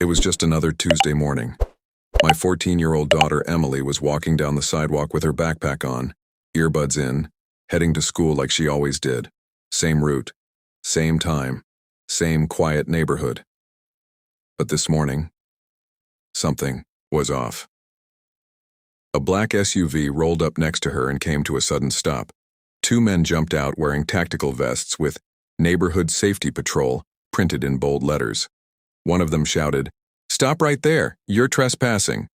It was just another Tuesday morning. My 14-year-old daughter Emily was walking down the sidewalk with her backpack on, earbuds in, heading to school like she always did. Same route, same time, same quiet neighborhood. But this morning, something was off. A black SUV rolled up next to her and came to a sudden stop. Two men jumped out wearing tactical vests with "Neighborhood Safety Patrol" printed in bold letters. One of them shouted, "Stop right there, you're trespassing."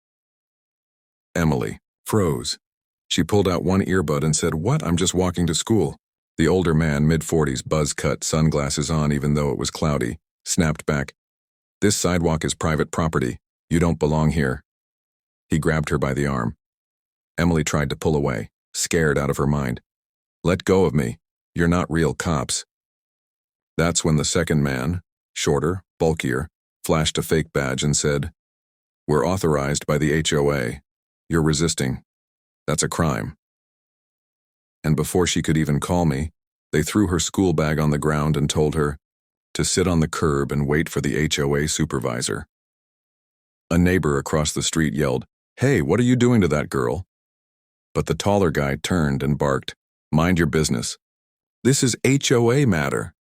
Emily froze. She pulled out one earbud and said, "What? I'm just walking to school." The older man, mid-40s, buzz cut, sunglasses on even though it was cloudy, snapped back, "This sidewalk is private property. You don't belong here." He grabbed her by the arm. Emily tried to pull away, scared out of her mind. "Let go of me. You're not real cops." That's when the second man, shorter, bulkier, flashed a fake badge and said, "We're authorized by the HOA. You're resisting. That's a crime." And before she could even call me, they threw her school bag on the ground and told her to sit on the curb and wait for the HOA supervisor. A neighbor across the street yelled, "Hey, what are you doing to that girl?" But the taller guy turned and barked, "Mind your business. This is HOA matter."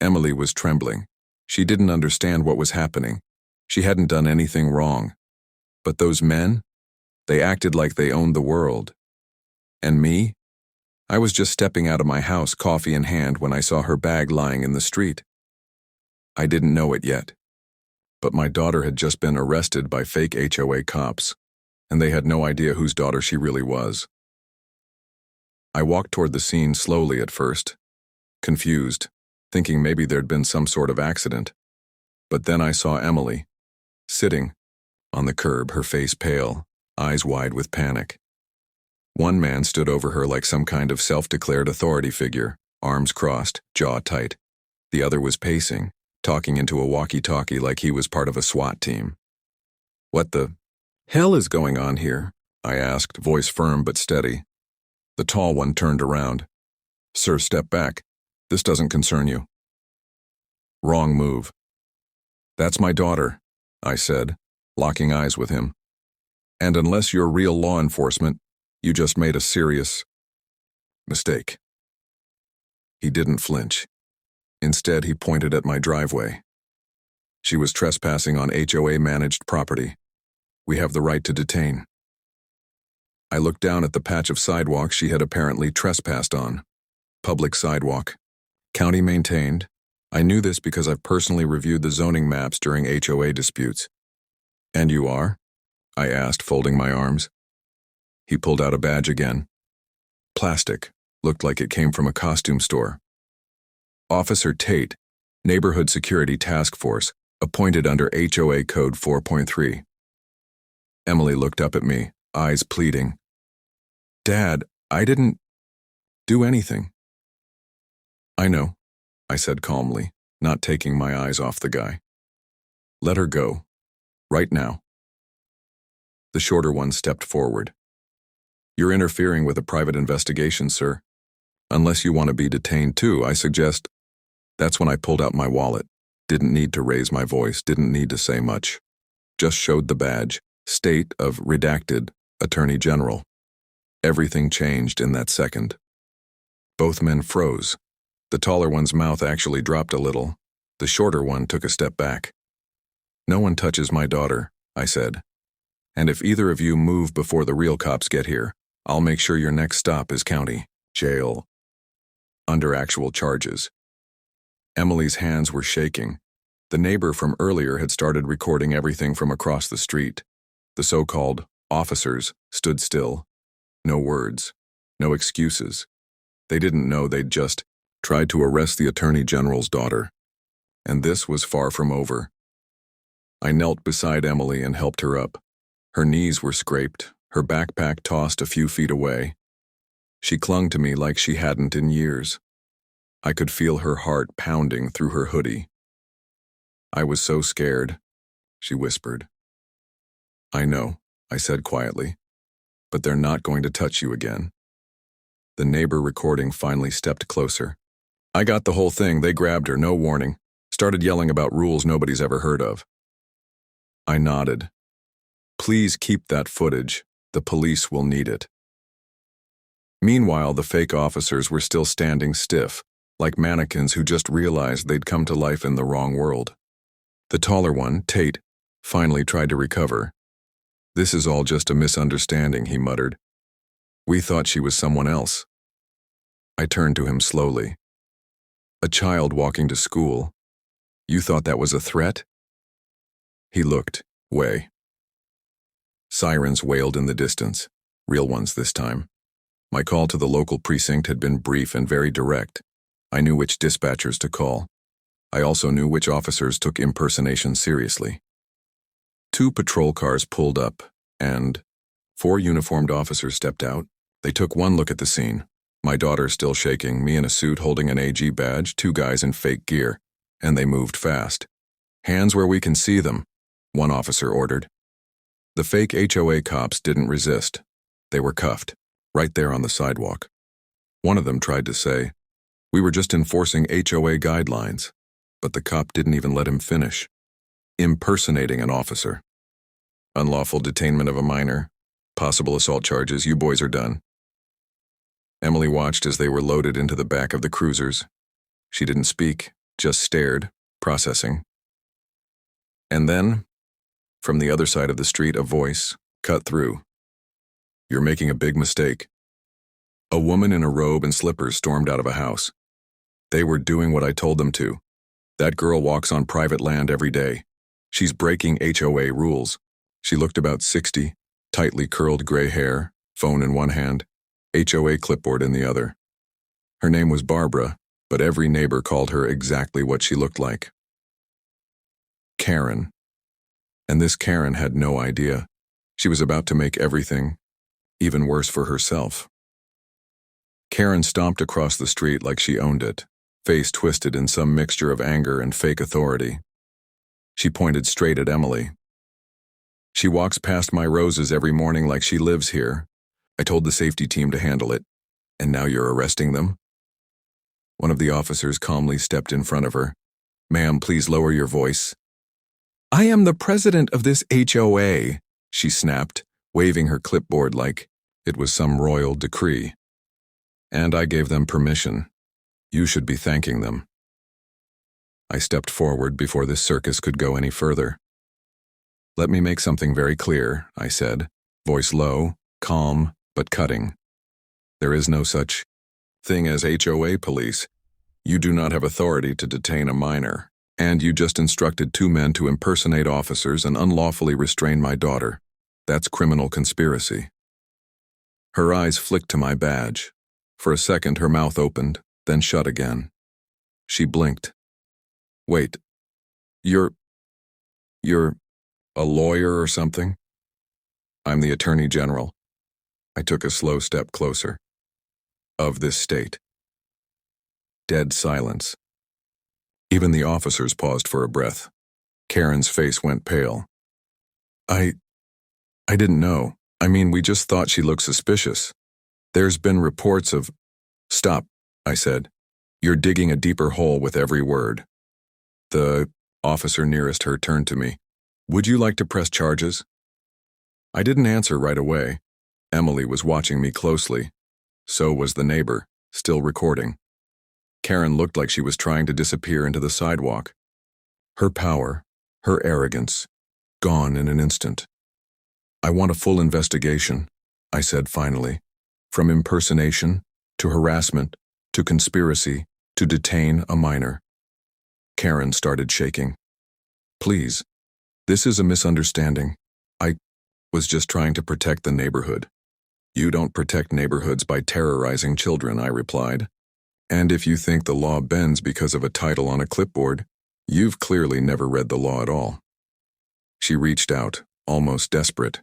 Emily was trembling. She didn't understand what was happening. She hadn't done anything wrong. But those men, they acted like they owned the world. And me? I was just stepping out of my house, coffee in hand, when I saw her bag lying in the street. I didn't know it yet. But my daughter had just been arrested by fake HOA cops, and they had no idea whose daughter she really was. I walked toward the scene slowly at first, confused, thinking maybe there'd been some sort of accident. But then I saw Emily, sitting on the curb, her face pale, eyes wide with panic. One man stood over her like some kind of self-declared authority figure, arms crossed, jaw tight. The other was pacing, talking into a walkie-talkie like he was part of a SWAT team. "What the hell is going on here?" I asked, voice firm but steady. The tall one turned around. "Sir, step back. This doesn't concern you." Wrong move. "That's my daughter," I said, locking eyes with him. "And unless you're real law enforcement, you just made a serious mistake." He didn't flinch. Instead, he pointed at my driveway. "She was trespassing on HOA-managed property. We have the right to detain." I looked down at the patch of sidewalk she had apparently trespassed on. Public sidewalk. County maintained. I knew this because I've personally reviewed the zoning maps during HOA disputes. "And you are?" I asked, folding my arms. He pulled out a badge again. Plastic. Looked like it came from a costume store. "Officer Tate, Neighborhood Security Task Force, appointed under HOA Code 4.3. Emily looked up at me, eyes pleading. "Dad, I didn't do anything." "I know," I said calmly, not taking my eyes off the guy. "Let her go. Right now." The shorter one stepped forward. "You're interfering with a private investigation, sir. Unless you want to be detained too, I suggest." That's when I pulled out my wallet. Didn't need to raise my voice, didn't need to say much. Just showed the badge, State of Redacted Attorney General. Everything changed in that second. Both men froze. The taller one's mouth actually dropped a little. The shorter one took a step back. "No one touches my daughter," I said. "And if either of you move before the real cops get here, I'll make sure your next stop is county jail. Under actual charges." Emily's hands were shaking. The neighbor from earlier had started recording everything from across the street. The so-called officers stood still. No words. No excuses. They didn't know they'd just tried to arrest the Attorney General's daughter. And this was far from over. I knelt beside Emily and helped her up. Her knees were scraped, her backpack tossed a few feet away. She clung to me like she hadn't in years. I could feel her heart pounding through her hoodie. "I was so scared," she whispered. "I know," I said quietly, "but they're not going to touch you again." The neighbor recording finally stepped closer. "I got the whole thing. They grabbed her, no warning. Started yelling about rules nobody's ever heard of." I nodded. Please keep that footage. The police will need it. Meanwhile, the fake officers were still standing stiff, like mannequins who just realized they'd come to life in the wrong world. The taller one, Tate, finally tried to recover. This is all just a misunderstanding, he muttered. We thought she was someone else. I turned to him slowly. A child walking to school. You thought that was a threat? He looked, way. Sirens wailed in the distance, real ones this time. My call to the local precinct had been brief and very direct. I knew which dispatchers to call. I also knew which officers took impersonation seriously. 2 patrol cars pulled up, and 4 uniformed officers stepped out. They took one look at the scene. My daughter still shaking, me in a suit holding an AG badge, 2 guys in fake gear, and they moved fast. Hands where we can see them, one officer ordered. The fake HOA cops didn't resist. They were cuffed, right there on the sidewalk. One of them tried to say, we were just enforcing HOA guidelines, but the cop didn't even let him finish. Impersonating an officer. Unlawful detainment of a minor. Possible assault charges, you boys are done. Emily watched as they were loaded into the back of the cruisers. She didn't speak, just stared, processing. And then, from the other side of the street, a voice cut through. You're making a big mistake. A woman in a robe and slippers stormed out of a house. They were doing what I told them to. That girl walks on private land every day. She's breaking HOA rules. She looked about 60, tightly curled gray hair, phone in one hand, HOA clipboard in the other. Her name was Barbara, but every neighbor called her exactly what she looked like. Karen. And this Karen had no idea. She was about to make everything even worse for herself. Karen stomped across the street like she owned it, face twisted in some mixture of anger and fake authority. She pointed straight at Emily. She walks past my roses every morning like she lives here. I told the safety team to handle it, and now you're arresting them? One of the officers calmly stepped in front of her. Ma'am, please lower your voice. I am the president of this HOA, she snapped, waving her clipboard like it was some royal decree. And I gave them permission. You should be thanking them. I stepped forward before this circus could go any further. Let me make something very clear, I said, voice low, calm, but cutting. There is no such thing as HOA police. You do not have authority to detain a minor, and you just instructed 2 men to impersonate officers and unlawfully restrain my daughter. That's criminal conspiracy. Her eyes flicked to my badge. For a second, her mouth opened, then shut again. She blinked. Wait, you're a lawyer or something? I'm the Attorney General. I took a slow step closer. Of this state. Dead silence. Even the officers paused for a breath. Karen's face went pale. I didn't know. I mean, we just thought she looked suspicious. There's been reports of... Stop, I said. You're digging a deeper hole with every word. The officer nearest her turned to me. Would you like to press charges? I didn't answer right away. Emily was watching me closely. So was the neighbor, still recording. Karen looked like she was trying to disappear into the sidewalk. Her power, her arrogance, gone in an instant. I want a full investigation, I said finally. From impersonation, to harassment, to conspiracy, to detain a minor. Karen started shaking. Please, this is a misunderstanding. I was just trying to protect the neighborhood. You don't protect neighborhoods by terrorizing children, I replied. And if you think the law bends because of a title on a clipboard, you've clearly never read the law at all. She reached out, almost desperate.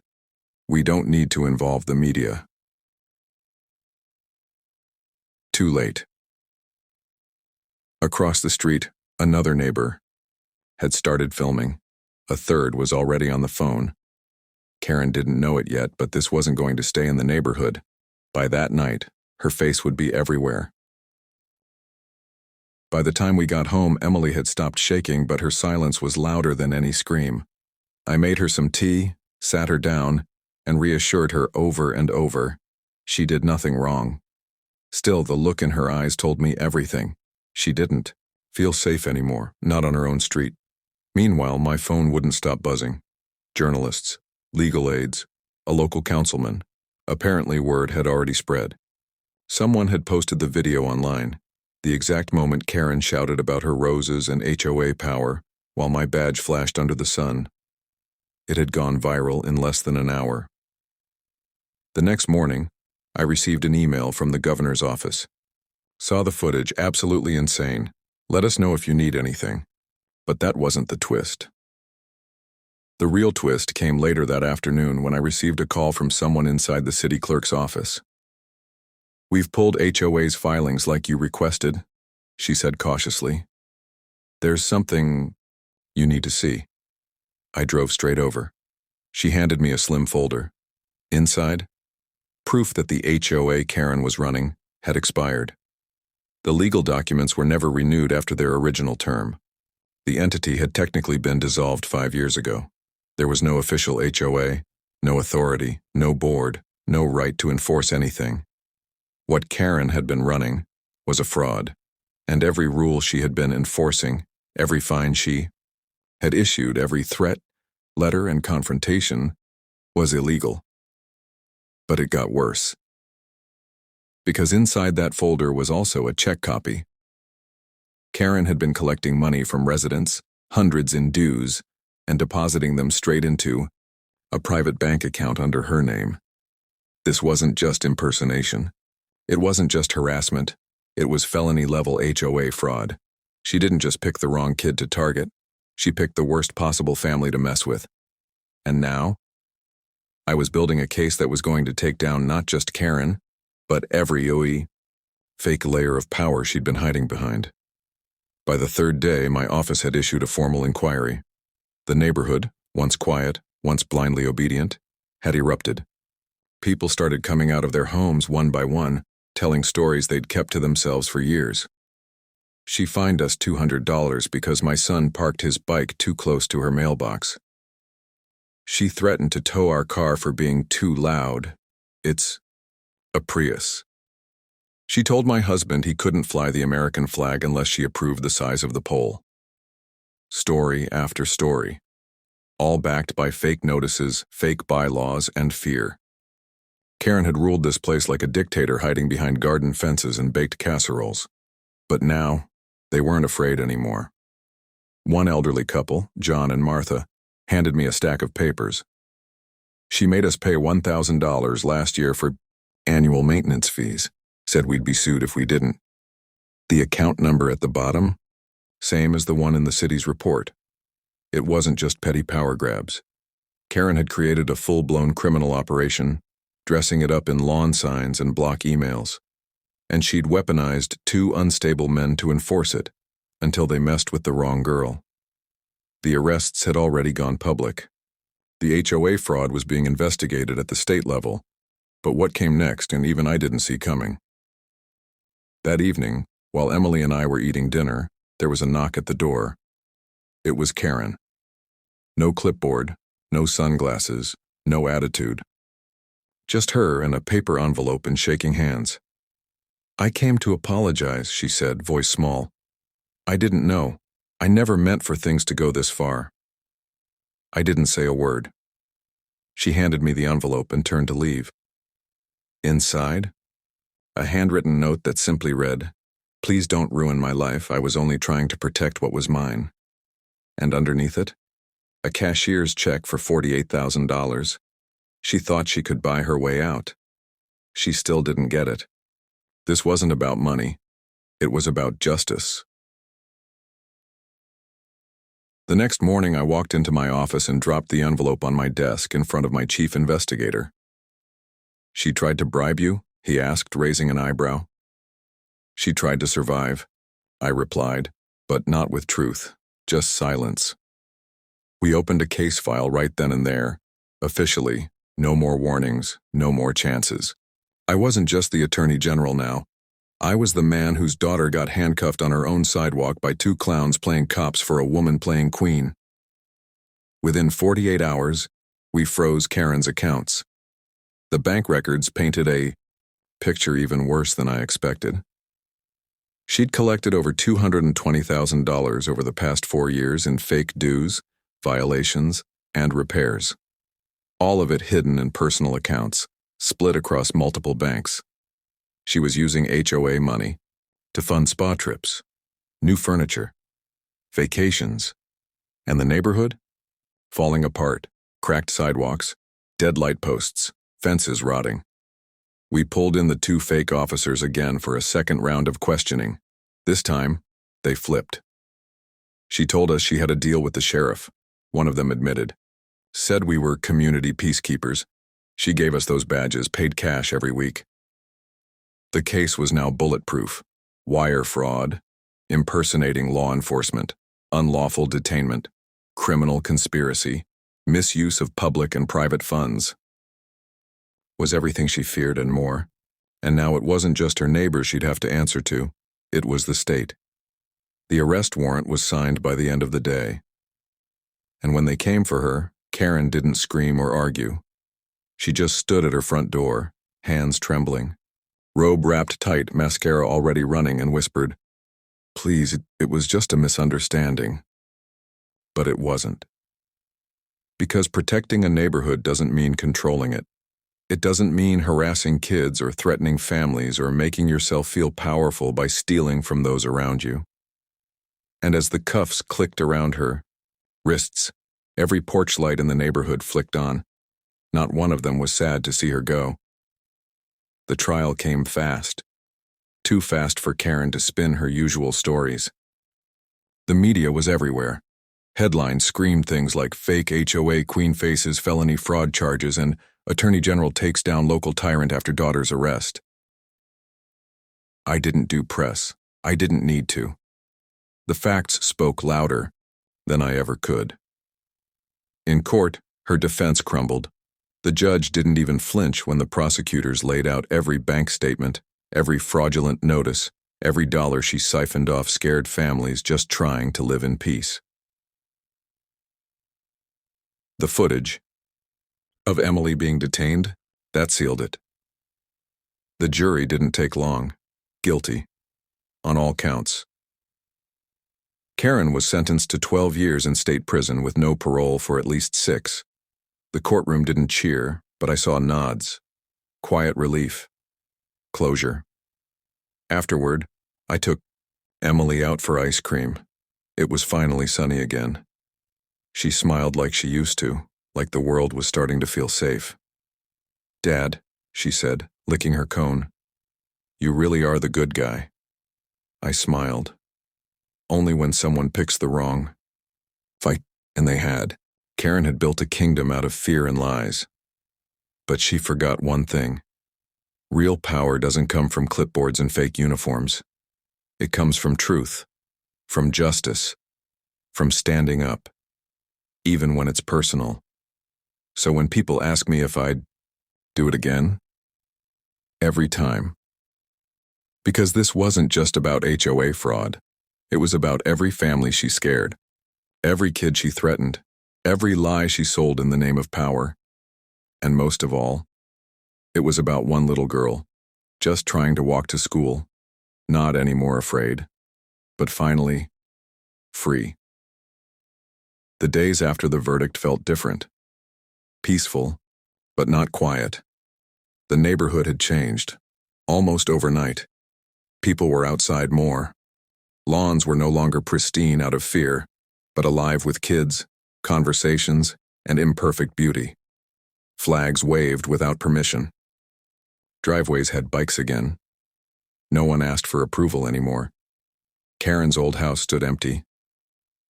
We don't need to involve the media. Too late. Across the street, another neighbor had started filming. A third was already on the phone. Karen didn't know it yet, but this wasn't going to stay in the neighborhood. By that night, her face would be everywhere. By the time we got home, Emily had stopped shaking, but her silence was louder than any scream. I made her some tea, sat her down, and reassured her over and over. She did nothing wrong. Still, the look in her eyes told me everything. She didn't feel safe anymore, not on her own street. Meanwhile, my phone wouldn't stop buzzing. Journalists, legal aides, a local councilman. Apparently, word had already spread. Someone had posted the video online, the exact moment Karen shouted about her roses and HOA power, while my badge flashed under the sun. It had gone viral in less than an hour. The next morning, I received an email from the governor's office. Saw the footage, absolutely insane. Let us know if you need anything. But that wasn't the twist. The real twist came later that afternoon when I received a call from someone inside the city clerk's office. "We've pulled HOA's filings like you requested," she said cautiously. "There's something you need to see." I drove straight over. She handed me a slim folder. Inside, proof that the HOA Karen was running had expired. The legal documents were never renewed after their original term. The entity had technically been dissolved 5 years ago. There was no official HOA, no authority, no board, no right to enforce anything. What Karen had been running was a fraud, and every rule she had been enforcing, every fine she had issued, every threat, letter, and confrontation was illegal. But it got worse. Because inside that folder was also a check copy. Karen had been collecting money from residents, hundreds in dues, and depositing them straight into a private bank account under her name. This wasn't just impersonation. It wasn't just harassment. It was felony-level HOA fraud. She didn't just pick the wrong kid to target. She picked the worst possible family to mess with. And now, I was building a case that was going to take down not just Karen, but every fake layer of power she'd been hiding behind. By the third day, my office had issued a formal inquiry. The neighborhood, once quiet, once blindly obedient, had erupted. People started coming out of their homes one by one, telling stories they'd kept to themselves for years. She fined us $200 because my son parked his bike too close to her mailbox. She threatened to tow our car for being too loud. It's a Prius. She told my husband he couldn't fly the American flag unless she approved the size of the pole. Story after story, all backed by fake notices, fake bylaws, and fear. Karen had ruled this place like a dictator, hiding behind garden fences and baked casseroles. But now, they weren't afraid anymore. One elderly couple, John and Martha, handed me a stack of papers. She made us pay $1,000 last year for annual maintenance fees, said we'd be sued if we didn't. The account number at the bottom, same as the one in the city's report. It wasn't just petty power grabs. Karen had created a full-blown criminal operation, dressing it up in lawn signs and block emails. And she'd weaponized 2 unstable men to enforce it, until they messed with the wrong girl. The arrests had already gone public. The HOA fraud was being investigated at the state level, but what came next, and even I didn't see coming. That evening, while Emily and I were eating dinner, there was a knock at the door. It was Karen. No clipboard, no sunglasses, no attitude. Just her and a paper envelope and shaking hands. "I came to apologize," she said, voice small. "I didn't know. I never meant for things to go this far." I didn't say a word. She handed me the envelope and turned to leave. Inside, a handwritten note that simply read, "Please don't ruin my life. I was only trying to protect what was mine." And underneath it, a cashier's check for $48,000. She thought she could buy her way out. She still didn't get it. This wasn't about money. It was about justice. The next morning, I walked into my office and dropped the envelope on my desk in front of my chief investigator. "She tried to bribe you?" he asked, raising an eyebrow. "She tried to survive," I replied, but not with truth, just silence. We opened a case file right then and there. Officially, no more warnings, no more chances. I wasn't just the Attorney General now. I was the man whose daughter got handcuffed on her own sidewalk by 2 clowns playing cops for a woman playing queen. Within 48 hours, we froze Karen's accounts. The bank records painted a picture even worse than I expected. She'd collected over $220,000 over the past 4 years in fake dues, violations, and repairs. All of it hidden in personal accounts, split across multiple banks. She was using HOA money to fund spa trips, new furniture, vacations, and the neighborhood? Falling apart, cracked sidewalks, dead light posts, fences rotting. We pulled in the 2 fake officers again for a second round of questioning. This time, they flipped. She told us she had a deal with the sheriff, one of them admitted. Said we were community peacekeepers. She gave us those badges, paid cash every week. The case was now bulletproof. Wire fraud, impersonating law enforcement, unlawful detainment, criminal conspiracy, misuse of public and private funds. Was everything she feared and more. And now it wasn't just her neighbors she'd have to answer to, it was the state. The arrest warrant was signed by the end of the day. And when they came for her, Karen didn't scream or argue. She just stood at her front door, hands trembling, robe wrapped tight, mascara already running, and whispered, "Please, it was just a misunderstanding." But it wasn't. Because protecting a neighborhood doesn't mean controlling it. It doesn't mean harassing kids or threatening families or making yourself feel powerful by stealing from those around you. And as the cuffs clicked around her wrists, every porch light in the neighborhood flicked on. Not one of them was sad to see her go. The trial came fast. Too fast for Karen to spin her usual stories. The media was everywhere. Headlines screamed things like fake HOA queen faces felony fraud charges and Attorney General takes down local tyrant after daughter's arrest. I didn't do press. I didn't need to. The facts spoke louder than I ever could. In court, her defense crumbled. The judge didn't even flinch when the prosecutors laid out every bank statement, every fraudulent notice, every dollar she siphoned off scared families just trying to live in peace. The footage of Emily being detained, that sealed it. The jury didn't take long. Guilty. On all counts. Karen was sentenced to 12 years in state prison with no parole for at least 6. The courtroom didn't cheer, but I saw nods. Quiet relief. Closure. Afterward, I took Emily out for ice cream. It was finally sunny again. She smiled like she used to, like the world was starting to feel safe. "Dad," she said, licking her cone, "you really are the good guy." I smiled. Only when someone picks the wrong fight, and they had. Karen had built a kingdom out of fear and lies. But she forgot one thing. Real power doesn't come from clipboards and fake uniforms. It comes from truth, from justice, from standing up, even when it's personal. So when people ask me if I'd do it again, every time. Because this wasn't just about HOA fraud. It was about every family she scared, every kid she threatened, every lie she sold in the name of power. And most of all, it was about one little girl, just trying to walk to school, not anymore afraid, but finally, free. The days after the verdict felt different. Peaceful, but not quiet. The neighborhood had changed, almost overnight. People were outside more. Lawns were no longer pristine out of fear, but alive with kids, conversations, and imperfect beauty. Flags waved without permission. Driveways had bikes again. No one asked for approval anymore. Karen's old house stood empty.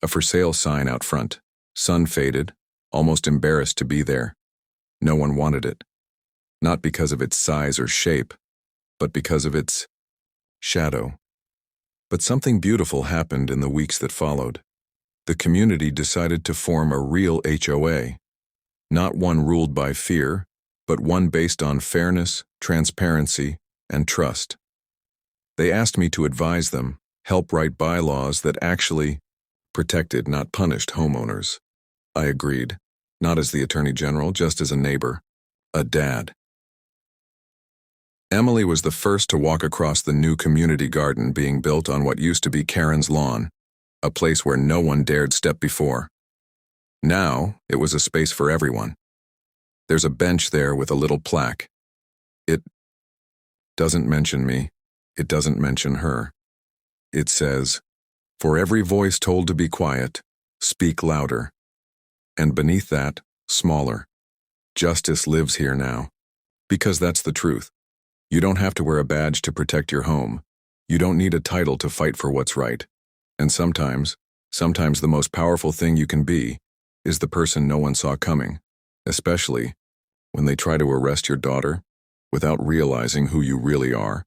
A for sale sign out front, sun faded, almost embarrassed to be there. No one wanted it. Not because of its size or shape, but because of its shadow. But something beautiful happened in the weeks that followed. The community decided to form a real HOA, not one ruled by fear, but one based on fairness, transparency, and trust. They asked me to advise them, help write bylaws that actually protected, not punished homeowners. I agreed. Not as the Attorney General, just as a neighbor. A dad. Emily was the first to walk across the new community garden being built on what used to be Karen's lawn, a place where no one dared step before. Now, it was a space for everyone. There's a bench there with a little plaque. It doesn't mention me. It doesn't mention her. It says, "For every voice told to be quiet, speak louder." And beneath that, smaller, "Justice lives here now." Because that's the truth. You don't have to wear a badge to protect your home. You don't need a title to fight for what's right. And sometimes the most powerful thing you can be is the person no one saw coming, especially when they try to arrest your daughter without realizing who you really are.